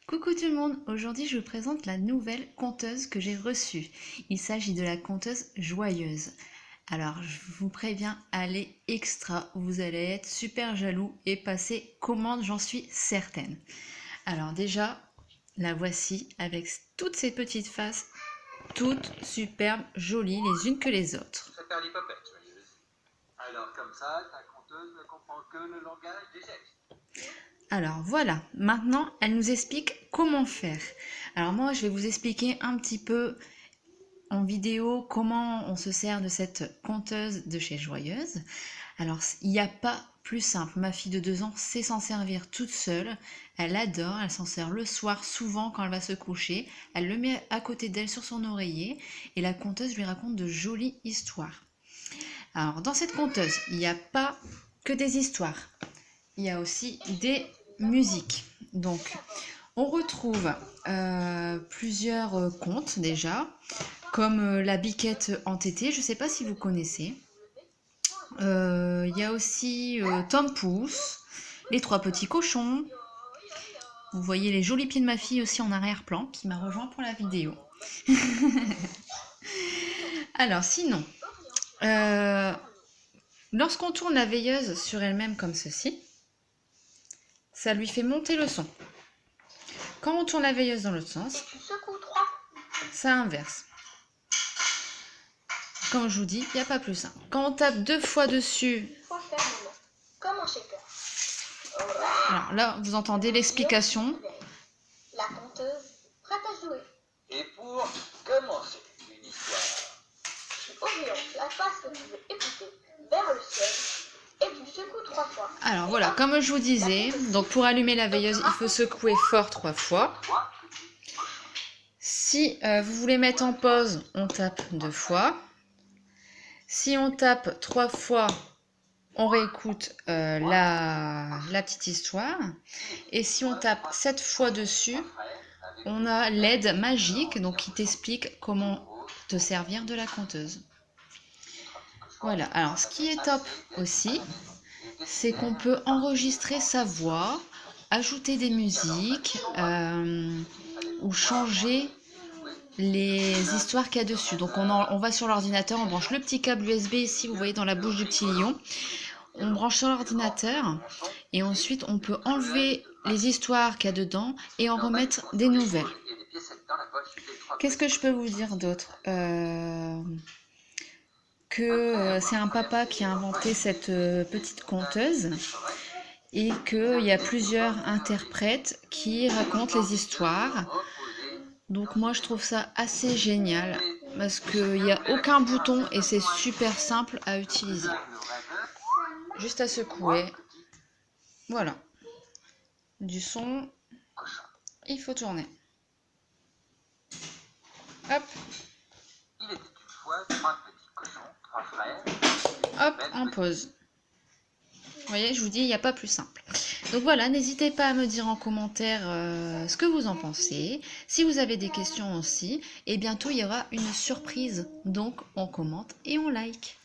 Coucou tout le monde, aujourd'hui je vous présente la nouvelle conteuse que j'ai reçue. Il s'agit de la conteuse Joyeuse. Alors je vous préviens, elle est extra, vous allez être super jaloux et passer commande, j'en suis certaine. Alors déjà, la voici avec toutes ces petites faces, toutes superbes, jolies les unes que les autres. Super l'hypopète, Joyeuse. Alors comme ça, ta conteuse ne comprend que le langage des gestes. Alors voilà, maintenant elle nous explique comment faire. Alors moi je vais vous expliquer un petit peu en vidéo comment on se sert de cette conteuse de chez Joyeuse. Alors il n'y a pas plus simple, ma fille de 2 ans sait s'en servir toute seule, elle adore, elle s'en sert le soir souvent quand elle va se coucher, elle le met à côté d'elle sur son oreiller et la conteuse lui raconte de jolies histoires. Alors dans cette conteuse, il n'y a pas que des histoires, il y a aussi des musiques. Donc on retrouve plusieurs contes déjà, comme La Biquette entêtée, je ne sais pas si vous connaissez. Il y a aussi Tom Pouce, Les Trois Petits Cochons. Vous voyez les jolis pieds de ma fille aussi en arrière-plan, qui m'a rejoint pour la vidéo. Alors sinon, lorsqu'on tourne la veilleuse sur elle-même comme ceci, ça lui fait monter le son. Quand on tourne la veilleuse dans l'autre sens, ça inverse. Comme je vous dis, il n'y a pas plus simple. Quand on tape 2 fois dessus, alors là, vous entendez l'explication. La conteuse prête à jouer. Et pour commencer une histoire. Oriente la face que tu veux écouter vers le ciel et tu secoues 3 fois. Alors voilà, comme je vous disais, donc pour allumer la veilleuse, il faut secouer fort 3 fois. Si vous voulez mettre en pause, on tape 2 fois. Si on tape 3 fois, on réécoute la petite histoire. Et si on tape 7 fois dessus, on a l'aide magique donc qui t'explique comment te servir de la conteuse. Voilà, alors ce qui est top aussi, c'est qu'on peut enregistrer sa voix, ajouter des musiques ou changer les histoires qu'il y a dessus. Donc on va sur l'ordinateur, on branche le petit câble USB ici, vous voyez dans la bouche du petit lion. On branche sur l'ordinateur et ensuite on peut enlever les histoires qu'il y a dedans et en remettre des nouvelles. Qu'est-ce que je peux vous dire d'autre que c'est un papa qui a inventé cette petite conteuse et qu'il y a plusieurs interprètes qui racontent les histoires. Donc moi je trouve ça assez génial parce qu'il n'y a aucun bouton et c'est super simple à utiliser. Juste à secouer. Voilà. Du son. Il faut tourner. Hop. Il était une fois 3 petits cochons, 3 frères. Hop, en pause. Vous voyez, je vous dis, il n'y a pas plus simple. Donc voilà, n'hésitez pas à me dire en commentaire ce que vous en pensez. Si vous avez des questions aussi. Et bientôt, il y aura une surprise. Donc, on commente et on like.